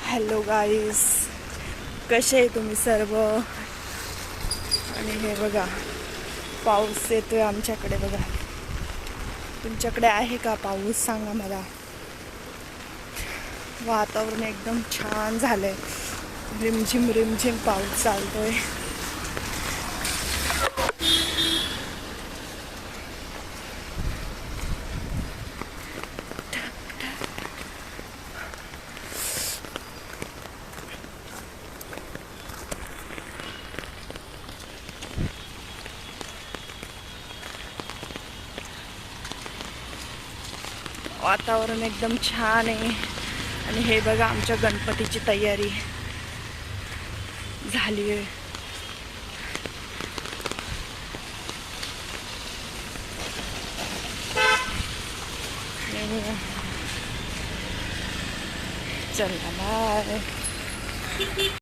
Hello गाईस, कसे आहे तुम्ही सर्व. आणि हे बघा पाऊस येतोय आमच्याकडे. बघा तुमच्याकडे आहे का पाऊस, सांगा मला. वातावरण एकदम छान झालंय, रिमझिम रिमझिम पाऊस चालतोय. वातावरण एकदम छान आहे. आणि हे बघा आमच्या गणपतीची तयारी झाली आहे. चला बाय.